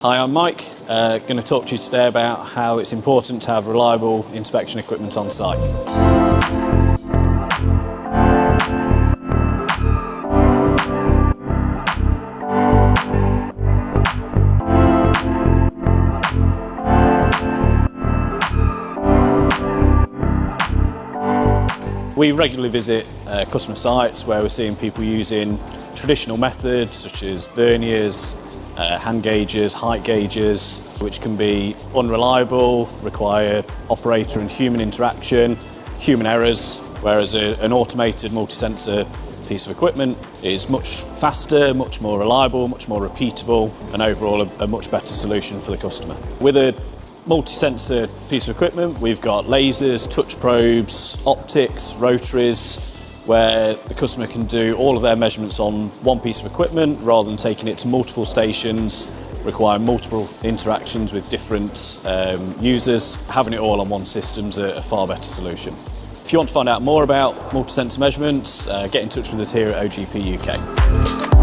Hi, I'm Mike. Going to talk to you today about how it's important to have reliable inspection equipment on site. We regularly visit customer sites where we're seeing people using traditional methods such as verniers, hand gauges, height gauges, which can be unreliable, require operator and human interaction, human errors, whereas an automated multi-sensor piece of equipment is much faster, much more reliable, much more repeatable, and overall a much better solution for the customer. With a multi-sensor piece of equipment, we've got lasers, touch probes, optics, rotaries, where the customer can do all of their measurements on one piece of equipment rather than taking it to multiple stations, requiring multiple interactions with different users. Having it all on one system's a far better solution. If you want to find out more about multi-sensor measurements, get in touch with us here at OGP UK.